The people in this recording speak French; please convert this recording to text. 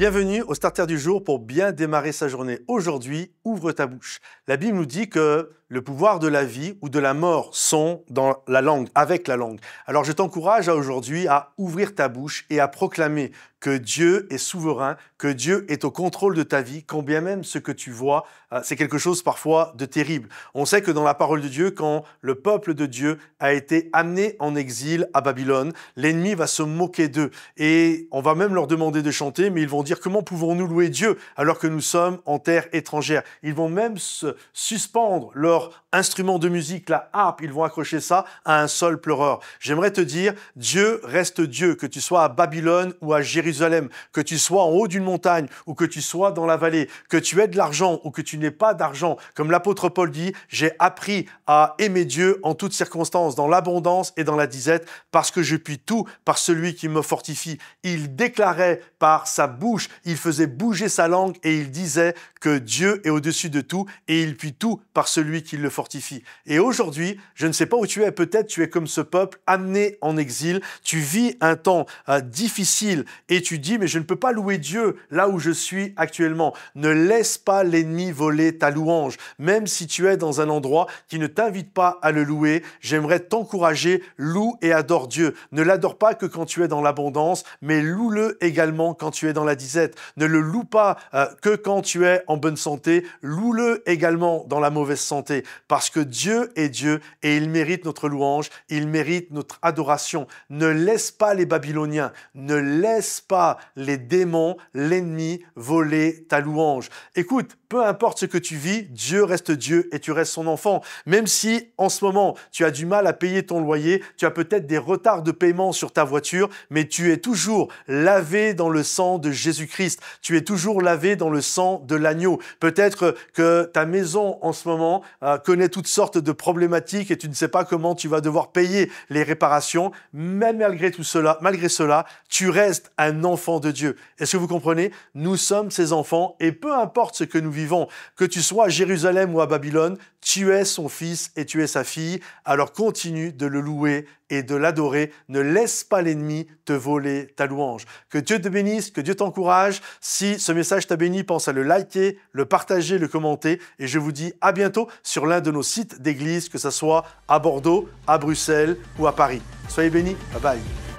Bienvenue au Starter du jour pour bien démarrer sa journée. Aujourd'hui, ouvre ta bouche. La Bible nous dit que le pouvoir de la vie ou de la mort sont dans la langue, avec la langue. Alors je t'encourage aujourd'hui à ouvrir ta bouche et à proclamer que Dieu est souverain, que Dieu est au contrôle de ta vie, quand bien même ce que tu vois, c'est quelque chose parfois de terrible. On sait que dans la parole de Dieu, quand le peuple de Dieu a été amené en exil à Babylone, l'ennemi va se moquer d'eux. Et on va même leur demander de chanter, mais ils vont dire comment pouvons-nous louer Dieu alors que nous sommes en terre étrangère. Ils vont même se suspendre leur instrument de musique, la harpe, ils vont accrocher ça à un sol pleureur. J'aimerais te dire, Dieu reste Dieu, que tu sois à Babylone ou à Jérusalem, que tu sois en haut d'une montagne ou que tu sois dans la vallée, que tu aies de l'argent ou que tu n'aies pas d'argent. Comme l'apôtre Paul dit, j'ai appris à aimer Dieu en toutes circonstances, dans l'abondance et dans la disette, parce que je puis tout par celui qui me fortifie. Il déclarait par sa bouche, il faisait bouger sa langue et il disait que Dieu est au-dessus de tout et il puis tout par celui qui le fortifie. Et aujourd'hui, je ne sais pas où tu es, peut-être tu es comme ce peuple amené en exil, tu vis un temps difficile et tu dis mais je ne peux pas louer Dieu là où je suis actuellement. Ne laisse pas l'ennemi voler ta louange. Même si tu es dans un endroit qui ne t'invite pas à le louer, j'aimerais t'encourager, loue et adore Dieu. Ne l'adore pas que quand tu es dans l'abondance, mais loue-le également quand tu es dans la disette. Ne le loue pas que quand tu es en bonne santé, loue-le également dans la mauvaise santé. Parce que Dieu est Dieu et il mérite notre louange, il mérite notre adoration. Ne laisse pas les Babyloniens, ne laisse pas les démons, l'ennemi voler ta louange. Écoute, peu importe ce que tu vis, Dieu reste Dieu et tu restes son enfant. Même si en ce moment, tu as du mal à payer ton loyer, tu as peut-être des retards de paiement sur ta voiture, mais tu es toujours lavé dans le sang de Jésus-Christ. Tu es toujours lavé dans le sang de l'agneau. Peut-être que ta maison en ce moment connaît toutes sortes de problématiques et tu ne sais pas comment tu vas devoir payer les réparations. Mais malgré cela, tu restes un enfant de Dieu. Est-ce que vous comprenez? Nous sommes ses enfants et peu importe ce que nous vivons, que tu sois à Jérusalem ou à Babylone, tu es son fils et tu es sa fille. Alors continue de le louer et de l'adorer. Ne laisse pas l'ennemi te voler ta louange. Que Dieu te bénisse, que Dieu t'encourage. Si ce message t'a béni, pense à le liker, le partager, le commenter. Et je vous dis à bientôt sur l'un de nos sites d'église, que ce soit à Bordeaux, à Bruxelles ou à Paris. Soyez bénis. Bye bye.